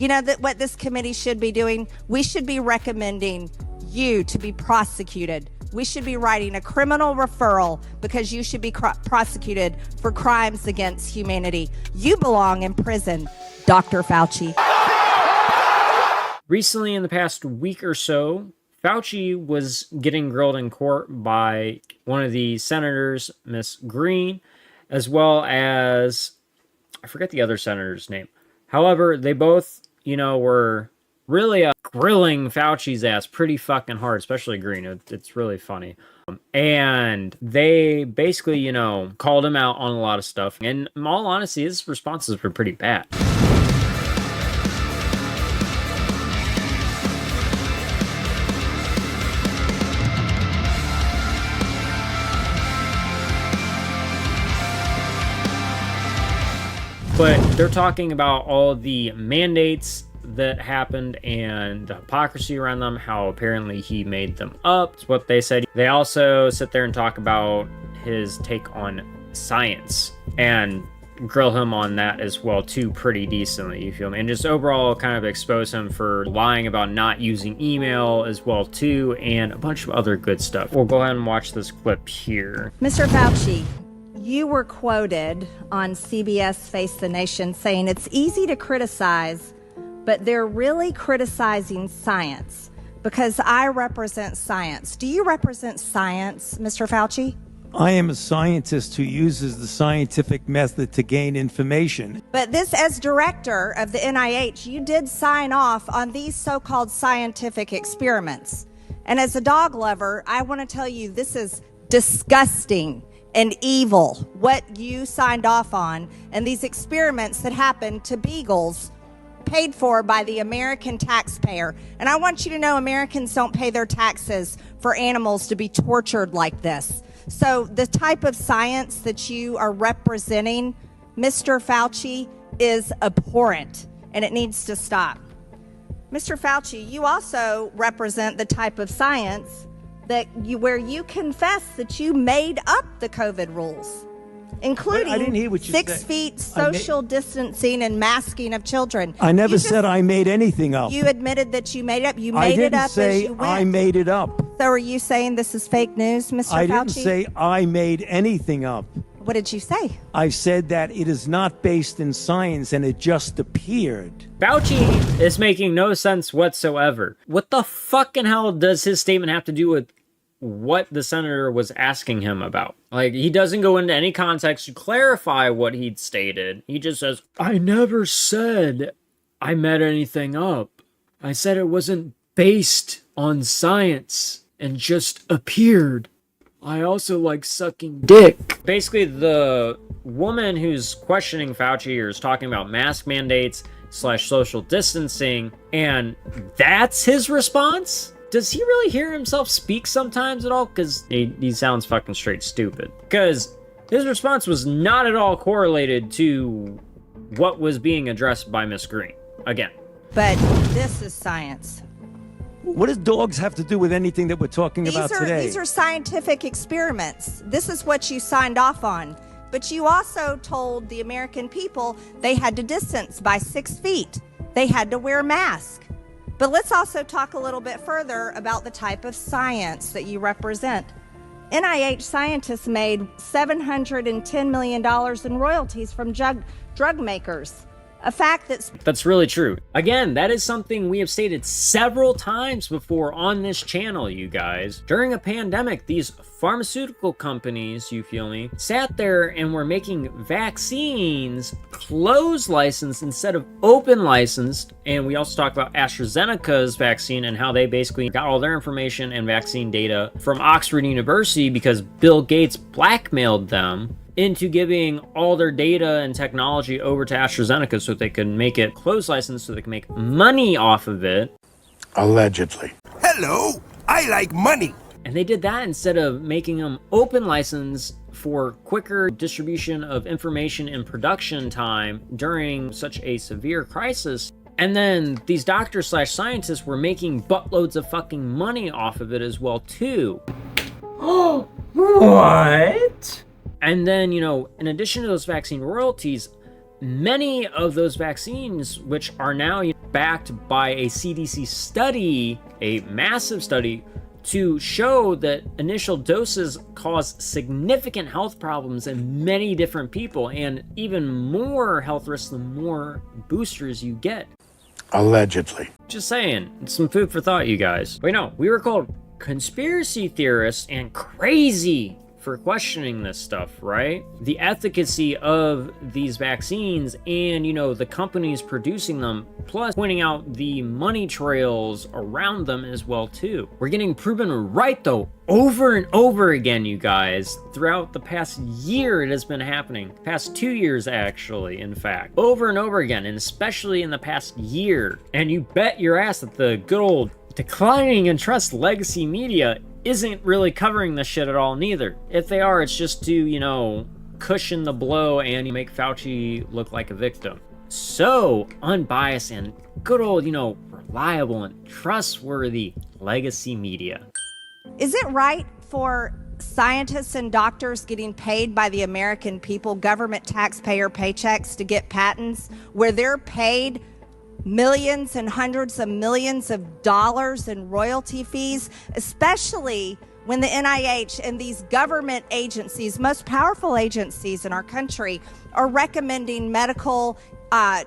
You know that what this committee should be doing? We should be recommending you to be prosecuted. We should be writing a criminal referral because you should be prosecuted for crimes against humanity. You belong in prison, Dr. Fauci. Recently, in the past week or so, Fauci was getting grilled in court by one of the senators, Miss Greene, as well as, I forget the other senator's name. However, they both, were really grilling Fauci's ass pretty fucking hard, especially Greene. It's really funny. And they basically, called him out on a lot of stuff. And in all honesty, his responses were pretty bad. But they're talking about all the mandates that happened and the hypocrisy around them, how apparently he made them up. It's what they said. They also sit there and talk about his take on science and grill him on that as well too pretty decently, you feel me? And just overall kind of expose him for lying about not using email as well too, and a bunch of other good stuff. We'll go ahead and watch this clip here. Mr. Fauci, you were quoted on CBS Face the Nation saying it's easy to criticize, but they're really criticizing science because I represent science. Do you represent science, Mr. Fauci? I am a scientist who uses the scientific method to gain information. But this, as director of the NIH, you did sign off on these so-called scientific experiments. And as a dog lover, I want to tell you this is disgusting and evil, what you signed off on, and these experiments that happened to beagles paid for by the American taxpayer. And I want you to know Americans don't pay their taxes for animals to be tortured like this. So the type of science that you are representing, Mr. Fauci, is abhorrent, and it needs to stop. Mr. Fauci, you also represent the type of science where you confess that you made up the COVID rules, including I didn't hear what you 6 said. feet social distancing and masking of children. I never said I made anything up. You admitted that you made it up. You made it up as you went. I didn't say I made it up. So are you saying this is fake news, Mr. Fauci? I didn't say I made anything up. What did you say? I said that it is not based in science and it just appeared. Fauci is making no sense whatsoever. What the fucking hell does his statement have to do with what the senator was asking him about? Like, he doesn't go into any context to clarify what he'd stated. He just says, I never said I made anything up. I said it wasn't based on science and just appeared. I also like sucking dick. Basically, the woman who's questioning Fauci or is talking about mask mandates / social distancing, and that's his response? Does he really hear himself speak sometimes at all? Because he sounds fucking straight stupid. Because his response was not at all correlated to what was being addressed by Miss Greene. Again. But this is science. What does dogs have to do with anything that we're talking about today? These are scientific experiments. This is what you signed off on. But you also told the American people they had to distance by 6 feet. They had to wear masks. But let's also talk a little bit further about the type of science that you represent. NIH scientists made $710 million in royalties from drug makers. A fact that's really true. Again, that is something we have stated several times before on this channel, you guys. During a pandemic, these pharmaceutical companies, you feel me, sat there and were making vaccines closed licensed instead of open licensed. And we also talk about AstraZeneca's vaccine and how they basically got all their information and vaccine data from Oxford University because Bill Gates blackmailed them into giving all their data and technology over to AstraZeneca so they can make it closed license so they can make money off of it. Allegedly. Hello, I like money. And they did that instead of making them open license for quicker distribution of information and production time during such a severe crisis. And then these doctors / scientists were making buttloads of fucking money off of it as well too. Oh, what? And then, in addition to those vaccine royalties, many of those vaccines, which are now backed by a CDC study, a massive study, to show that initial doses cause significant health problems in many different people, and even more health risks the more boosters you get. Allegedly. Just saying, it's some food for thought, you guys. Wait, no, we were called conspiracy theorists and crazy for questioning this stuff, right? The efficacy of these vaccines and, the companies producing them, plus pointing out the money trails around them as well, too. We're getting proven right, though, over and over again, you guys. Throughout the past year, it has been happening. Past 2 years, actually, in fact. Over and over again, and especially in the past year. And you bet your ass that the good old declining in trust legacy media isn't really covering this shit at all, neither. If they are, it's just to, cushion the blow and make Fauci look like a victim. So unbiased and good old, reliable and trustworthy legacy media. Is it right for scientists and doctors getting paid by the American people, government taxpayer paychecks, to get patents where they're paid millions and hundreds of millions of dollars in royalty fees, especially when the NIH and these government agencies, most powerful agencies in our country, are recommending medical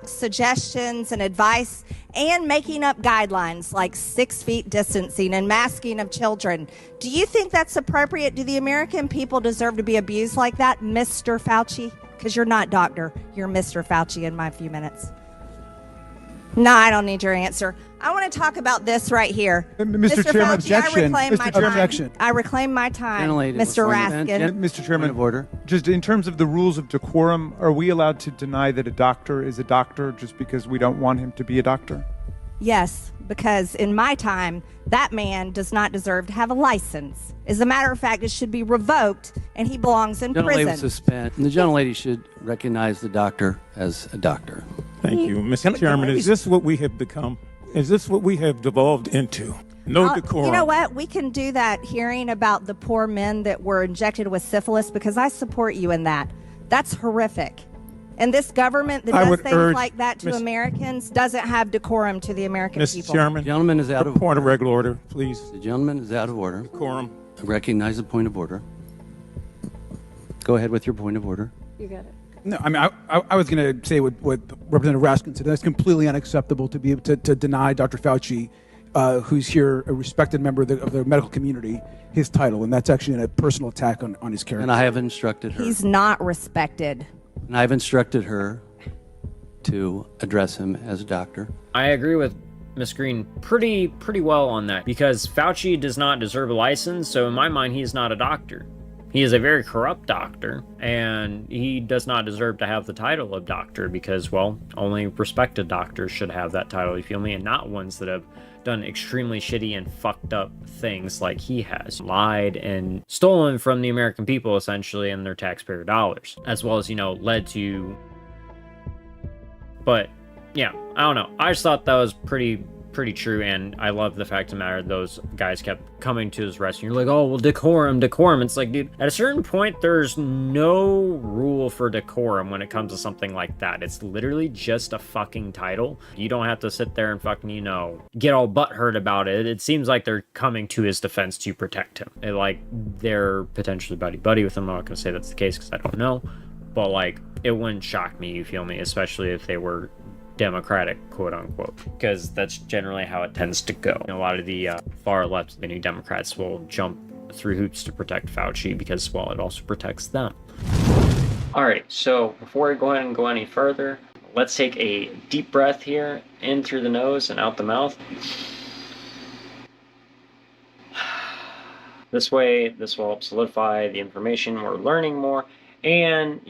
suggestions and advice and making up guidelines like 6 feet distancing and masking of children? Do you think that's appropriate? Do the American people deserve to be abused like that, Mr. Fauci? Because you're not doctor, you're Mr. Fauci in my few minutes. No, I don't need your answer. I want to talk about this right here. Mr. Chairman, Fauci, objection. I reclaim my time, Mr. Raskin. Mr. Chairman, of order. Just in terms of the rules of decorum, are we allowed to deny that a doctor is a doctor just because we don't want him to be a doctor? Yes, because in my time, that man does not deserve to have a license. As a matter of fact, it should be revoked, and he belongs in prison. The gentlelady should recognize the doctor as a doctor. Thank you, Mr. Chairman. Is this what we have become? Is this what we have devolved into? No decorum. You know what? We can do that hearing about the poor men that were injected with syphilis, because I support you in that. That's horrific. And this government that does things like that to Americans doesn't have decorum to the American people. Mr. Chairman, The gentleman is out of point of regular order, please. The gentleman is out of order. Decorum. I recognize the point of order. Go ahead with your point of order. You got it. No, I mean, I was going to say what Representative Raskin said. That's completely unacceptable to be able to deny Dr. Fauci, who's here, a respected member of the medical community, his title. And that's actually a personal attack on his character. And I have instructed her. He's not respected. And I've instructed her to address him as a doctor. I agree with Ms. Greene pretty well on that, because Fauci does not deserve a license, so in my mind, he is not a doctor. He is a very corrupt doctor, and he does not deserve to have the title of doctor because, well, only respected doctors should have that title, you feel me, and not ones that have done extremely shitty and fucked up things like he has. Lied and stolen from the American people, essentially, and their taxpayer dollars, as well as, led to... But, yeah, I don't know. I just thought that was pretty true, and I love the fact of the matter those guys kept coming to his rescue. You're like, oh, well, decorum. It's like, dude, at a certain point, there's no rule for decorum when it comes to something like that. It's literally just a fucking title. You don't have to sit there and fucking, get all butthurt about it. It seems like they're coming to his defense to protect him. Like, they're potentially buddy-buddy with him. I'm not going to say that's the case because I don't know. But, like, it wouldn't shock me, you feel me? Especially if they were Democratic, quote unquote, because that's generally how it tends to go. A lot of the far left leaning Democrats will jump through hoops to protect Fauci because, well, it also protects them. All right, so before we go ahead and go any further, let's take a deep breath here, in through the nose and out the mouth. This way, this will help solidify the information we're learning more and,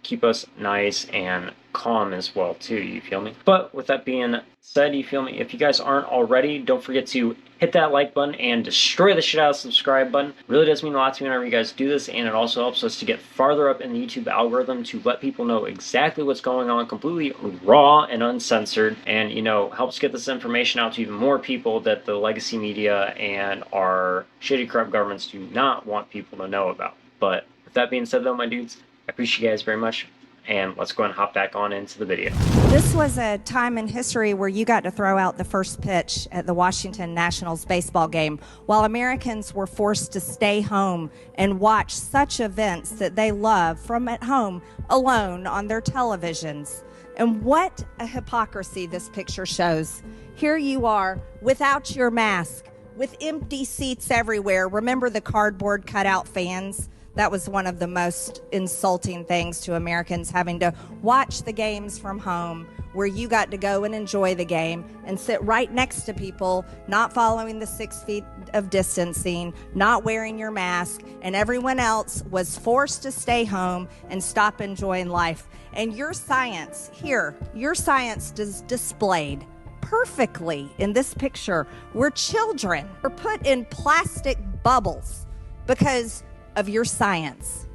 keep us nice and calm as well too, you feel me? But with that being said, you feel me, if you guys aren't already, don't forget to hit that like button and destroy the shit out of the subscribe button. It really does mean a lot to me whenever you guys do this, and it also helps us to get farther up in the YouTube algorithm to let people know exactly what's going on, completely raw and uncensored, and helps get this information out to even more people that the legacy media and our shitty corrupt governments do not want people to know about. But with that being said though, my dudes, I appreciate you guys very much. and let's go and hop back on into the video. This was a time in history where you got to throw out the first pitch at the Washington Nationals baseball game, while Americans were forced to stay home and watch such events that they love from at home alone on their televisions. And what a hypocrisy this picture shows. Here you are without your mask, with empty seats everywhere. Remember the cardboard cutout fans? That was one of the most insulting things to Americans, having to watch the games from home, where you got to go and enjoy the game and sit right next to people, not following the 6 feet of distancing, not wearing your mask, and everyone else was forced to stay home and stop enjoying life. And your science here, your science is displayed perfectly in this picture, where children are put in plastic bubbles because of your science,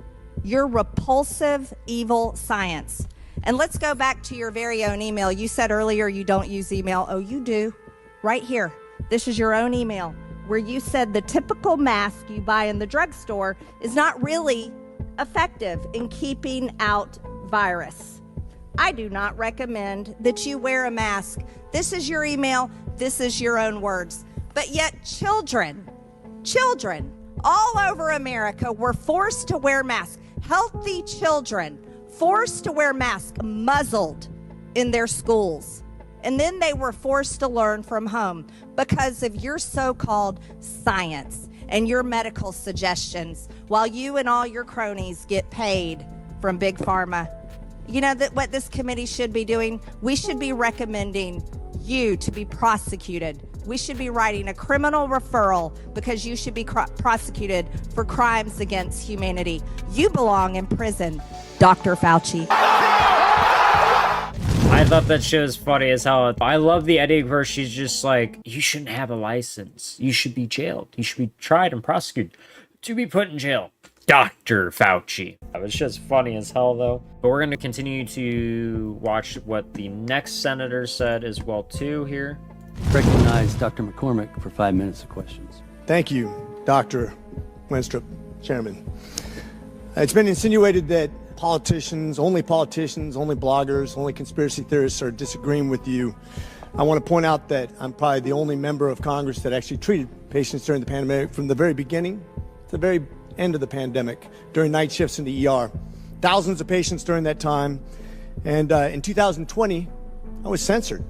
your repulsive, evil science. And let's go back to your very own email. You said earlier you don't use email. Oh, you do. Right here. This is your own email where you said the typical mask you buy in the drugstore is not really effective in keeping out virus. I do not recommend that you wear a mask. This is your email. This is your own words. But yet children all over America were forced to wear masks. Healthy children forced to wear masks, muzzled in their schools. And then they were forced to learn from home because of your so-called science and your medical suggestions, while you and all your cronies get paid from Big Pharma. You know that what this committee should be doing? We should be recommending you to be prosecuted. We should be writing a criminal referral because you should be prosecuted for crimes against humanity. You belong in prison, Dr. Fauci. I thought that shit was funny as hell. I love the ending where she's just like, you shouldn't have a license. You should be jailed. You should be tried and prosecuted to be put in jail. Dr. Fauci. That was just funny as hell, though. But we're going to continue to watch what the next senator said as well, too, here. Recognize Dr. McCormick for 5 minutes of questions. Thank you, Dr. Wenstrup, Chairman. It's been insinuated that politicians, only bloggers, only conspiracy theorists are disagreeing with you. I want to point out that I'm probably the only member of Congress that actually treated patients during the pandemic from the very beginning to the very end of the pandemic, during night shifts in the ER. Thousands of patients during that time. And in 2020, I was censored.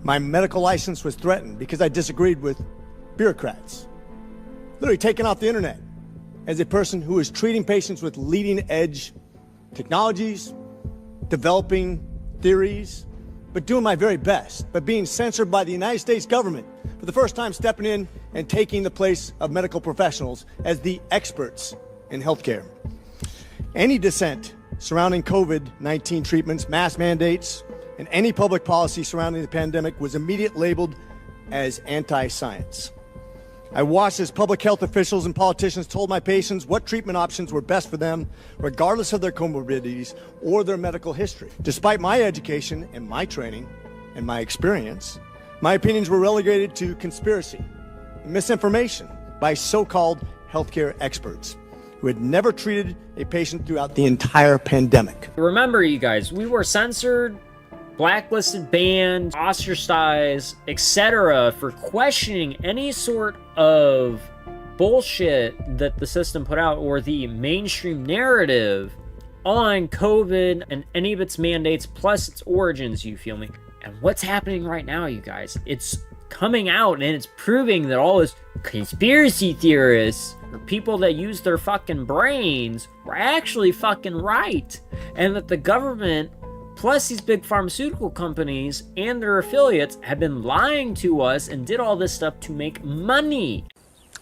My medical license was threatened because I disagreed with bureaucrats. Literally taken off the internet as a person who is treating patients with leading edge technologies, developing theories, but doing my very best, but being censored by the United States government for the first time, stepping in and taking the place of medical professionals as the experts in healthcare. Any dissent surrounding COVID-19 treatments, mask mandates, and any public policy surrounding the pandemic was immediately labeled as anti-science. I watched as public health officials and politicians told my patients what treatment options were best for them, regardless of their comorbidities or their medical history. Despite my education and my training and my experience, my opinions were relegated to conspiracy and misinformation by so-called healthcare experts who had never treated a patient throughout the entire pandemic. Remember, you guys, we were censored, blacklisted, banned, ostracized, etc. for questioning any sort of bullshit that the system put out or the mainstream narrative on COVID and any of its mandates plus its origins, you feel me? And what's happening right now, you guys? It's coming out and it's proving that all this conspiracy theorists or people that use their fucking brains were actually fucking right. And that the government plus these big pharmaceutical companies and their affiliates have been lying to us and did all this stuff to make money.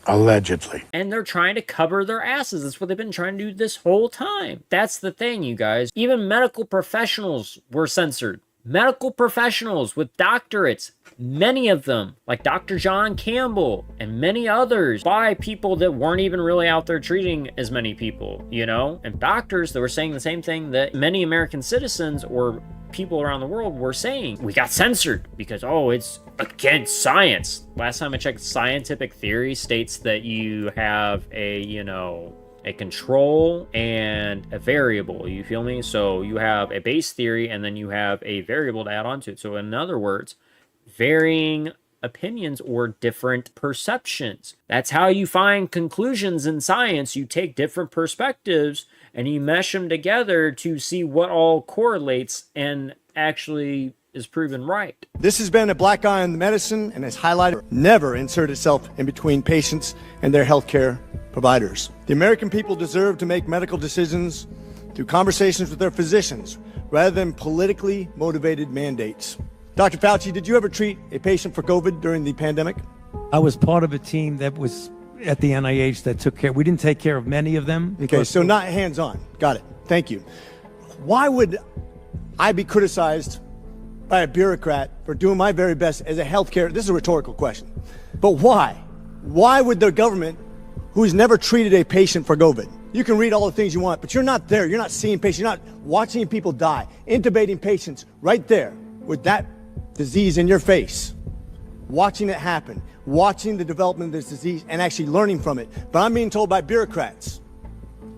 Allegedly. And they're trying to cover their asses. That's what they've been trying to do this whole time. That's the thing, you guys. Even medical professionals were censored. Medical professionals with doctorates, many of them, like Dr. John Campbell and many others, by people that weren't even really out there treating as many people, you know? And doctors that were saying the same thing that many American citizens or people around the world were saying. We got censored because, oh, it's against science. Last time I checked, scientific theory states that you have a, a control and a variable. You feel me? So you have a base theory and then you have a variable to add on to it. So in other words, varying opinions or different perceptions. That's how you find conclusions in science. You take different perspectives and you mesh them together to see what all correlates and actually is proven right. This has been a black eye on the medicine and has highlighted never insert itself in between patients and their healthcare providers. The American people deserve to make medical decisions through conversations with their physicians rather than politically motivated mandates. Dr. Fauci, did you ever treat a patient for COVID during the pandemic? I was part of a team that was at the NIH that took care. We didn't take care of many of them. Okay, so not hands-on. Got it. Thank you. Why would I be criticized by a bureaucrat for doing my very best as a healthcare? This is a rhetorical question. But why? Why would the government, who's never treated a patient for COVID, you can read all the things you want, but you're not there. You're not seeing patients. You're not watching people die, intubating patients right there with that disease in your face, watching it happen, watching the development of this disease and actually learning from it. But I'm being told by bureaucrats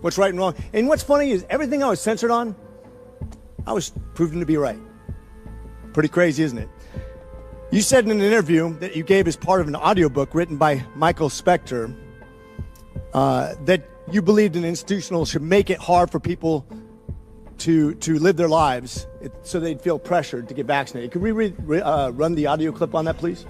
what's right and wrong. And what's funny is everything I was censored on, I was proven to be right. Pretty crazy, isn't it? You said in an interview that you gave as part of an audiobook written by Michael Spector that you believed an institutional should make it hard for people to live their lives so they'd feel pressured to get vaccinated. Could we run the audio clip on that, please?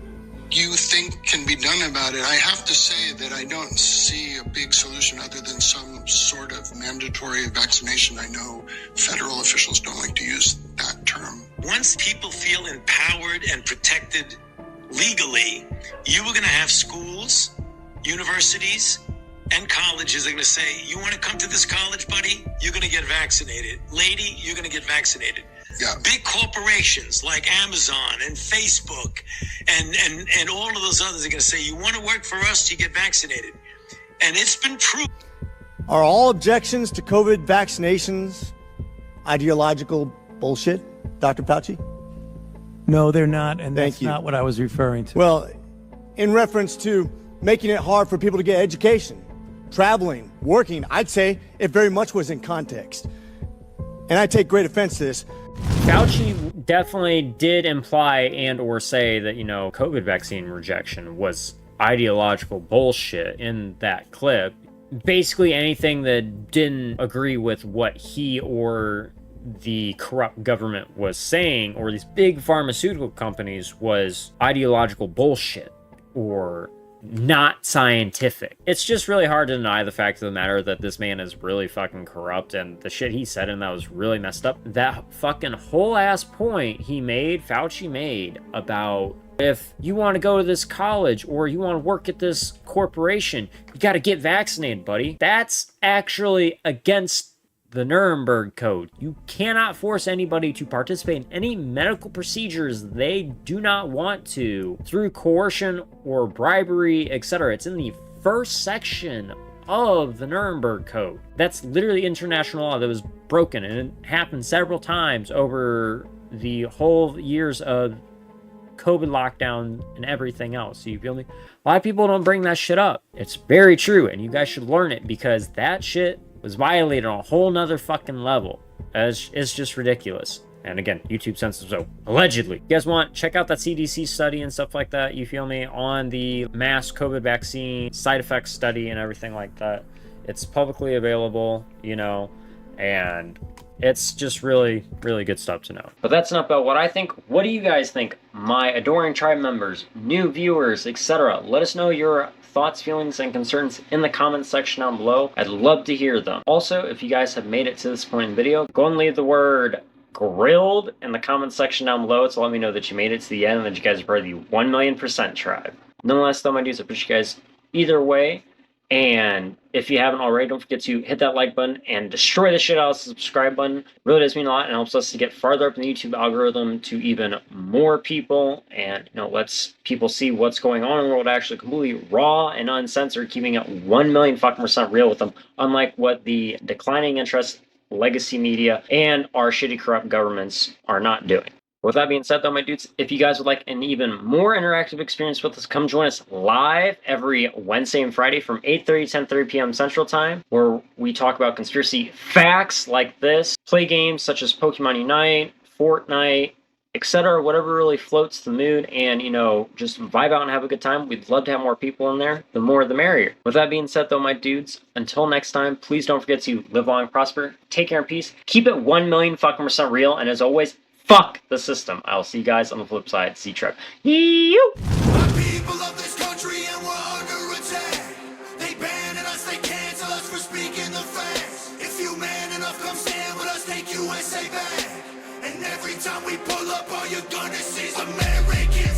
You think can be done about it? I have to say that I don't see a big solution other than some sort of mandatory vaccination. I know federal officials don't like to use that term. Once people feel empowered and protected legally, you are going to have schools, universities, and colleges are going to say, you want to come to this college, buddy? You're going to get vaccinated. Lady, you're going to get vaccinated. Yeah. Big corporations like Amazon and Facebook and all of those others are going to say, you want to work for us, you get vaccinated. And it's been true. Are all objections to COVID vaccinations ideological bullshit, Dr. Fauci? No, they're not, and Thank that's you. not what I was referring to. Well, in reference to making it hard for people to get education, traveling, working, I'd say it very much was in context. And I take great offense to this. Fauci definitely did imply and or say that, you know, COVID vaccine rejection was ideological bullshit in that clip. Basically anything that didn't agree with what he or the corrupt government was saying, or these big pharmaceutical companies, was ideological bullshit or not scientific. It's just really hard to deny the fact of the matter that this man is really fucking corrupt, and the shit he said and that was really messed up. That fucking whole ass point Fauci made about if you want to go to this college or you want to work at this corporation, you got to get vaccinated, buddy. That's actually against the Nuremberg Code. You cannot force anybody to participate in any medical procedures they do not want to through coercion or bribery, etc. It's in the first section of the Nuremberg Code. That's literally international law that was broken, and it happened several times over the whole years of COVID lockdown and everything else. You feel me? A lot of people don't bring that shit up. It's very true, and you guys should learn it, because that shit was violated on a whole nother fucking level. It's just ridiculous. And again, YouTube censors, so allegedly. You guys want, check out that CDC study and stuff like that, you feel me, on the mass COVID vaccine side effects study and everything like that. It's publicly available, you know, and it's just really, really good stuff to know. But that's not about what I think. What do you guys think? My adoring tribe members, new viewers, etc. Let us know your thoughts, feelings, and concerns in the comments section down below. I'd love to hear them. Also, if you guys have made it to this point in the video, go and leave the word grilled in the comments section down below to let me know that you made it to the end and that you guys are part of the 1,000,000% tribe. Nonetheless, though, my dudes, I appreciate you guys either way. And if you haven't already, don't forget to hit that like button and destroy the shit out of the subscribe button. It really does mean a lot and helps us to get farther up in the YouTube algorithm to even more people, and, you know, lets people see what's going on in the world actually completely raw and uncensored, keeping it 1,000,000% real with them, unlike what the declining interest, legacy media, and our shitty corrupt governments are not doing. With that being said, though, my dudes, if you guys would like an even more interactive experience with us, come join us live every Wednesday and Friday from 8:30 to 10:30 p.m. Central Time, where we talk about conspiracy facts like this, play games such as Pokemon Unite, Fortnite, etc., whatever really floats the mood, and, you know, just vibe out and have a good time. We'd love to have more people in there. The more, the merrier. With that being said, though, my dudes, until next time, please don't forget to live long and prosper, take care and peace, keep it 1,000,000% real, and as always, fuck the system. I'll see you guys on the flip side. See Trev. Yee-yoo! People of this country and we're under attack. They banning us, they cancel us for speaking the facts. If you man enough, come stand with us, take USA back. And every time we pull up, all you're gonna see is American